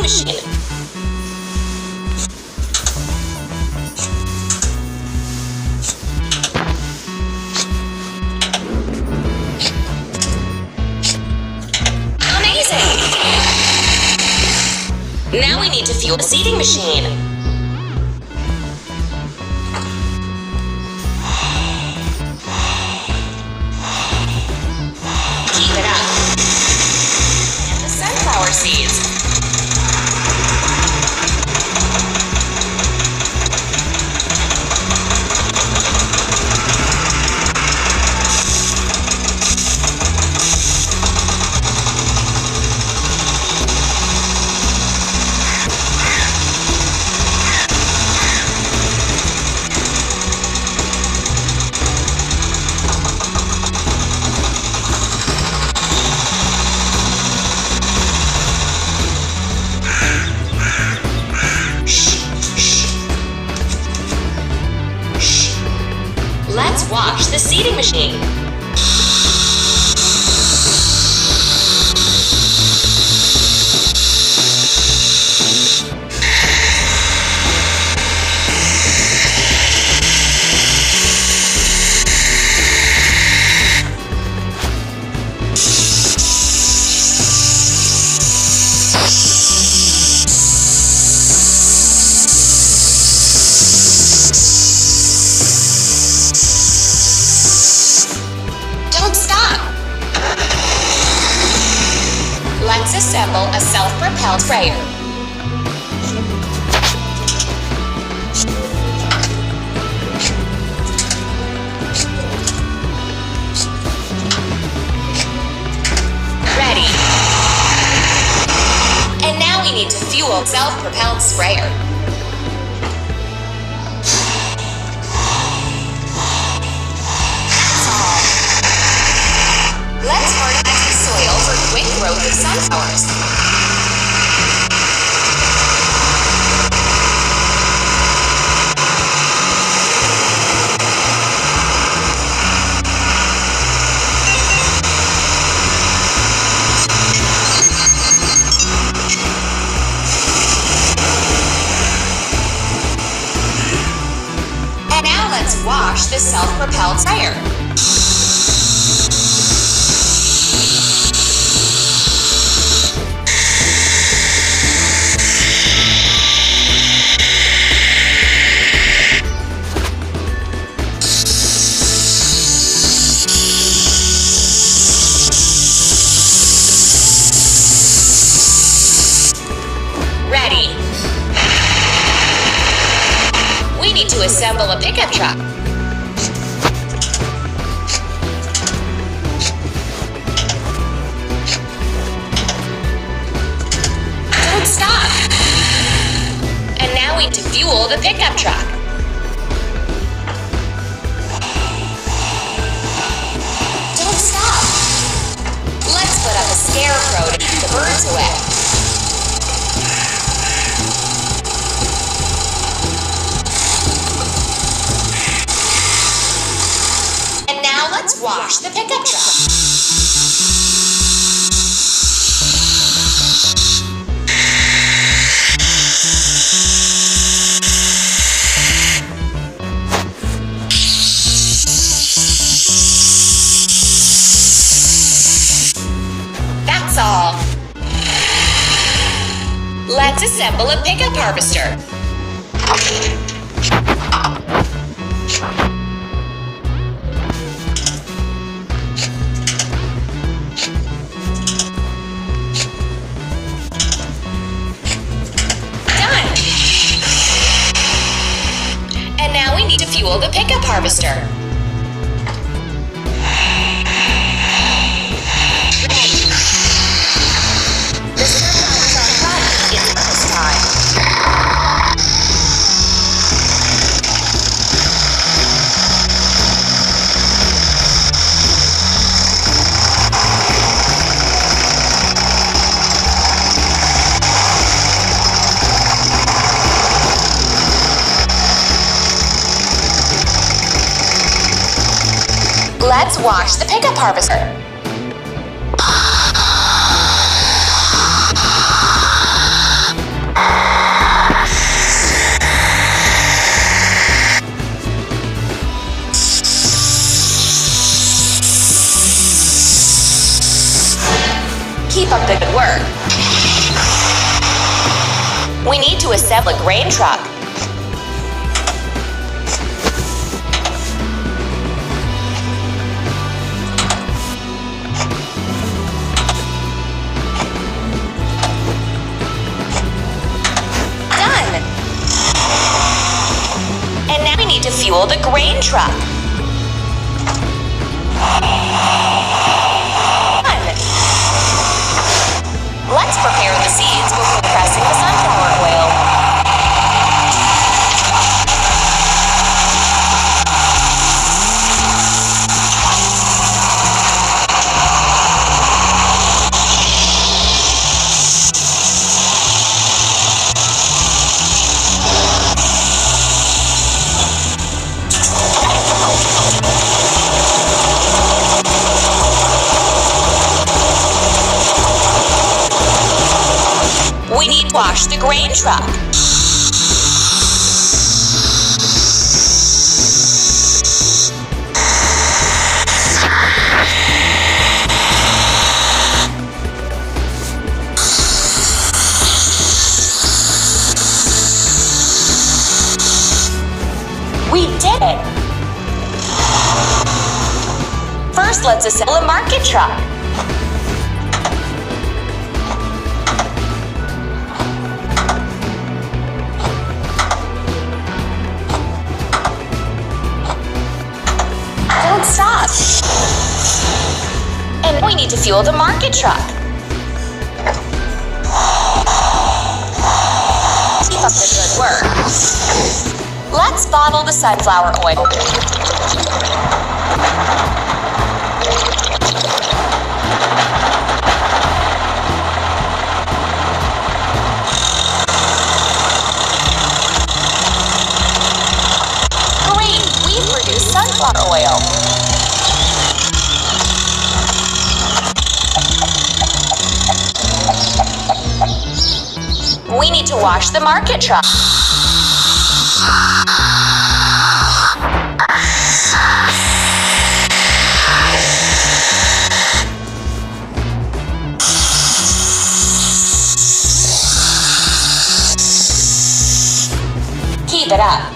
machine. Amazing! Now we need to fuel the seeding machine. Keep it up. And the sunflower seeds. Let's watch the seeding machine. Let's assemble a self-propelled sprayer. Ready. And now we need to fuel self-propelled sprayer. That's all. Let's fertilize the soil for quick growth of sunflowers. And now let's wash the self-propelled sprayer. Ready. We need to assemble a pickup truck. Don't stop. And now we need to fuel the pickup truck. Don't stop. Let's put up a scarecrow to keep the birds away. Let's wash the pickup truck. That's all. Let's assemble a pickup harvester. To fuel the pickup harvester. Ready. The sunflowers are running in this time. Let's wash the pickup harvester. We need to assemble a grain truck. Done. And now we need to fuel the grain truck. Let's prepare the seeds before pressing the sunflower oil. We need to wash the grain truck. We did it! First, let's assemble a market truck. Don't stop. And we need to fuel the market truck. Keep up the good work. Let's bottle the sunflower oil. Great, we've produced sunflower oil. We need to wash the market truck. Keep it up.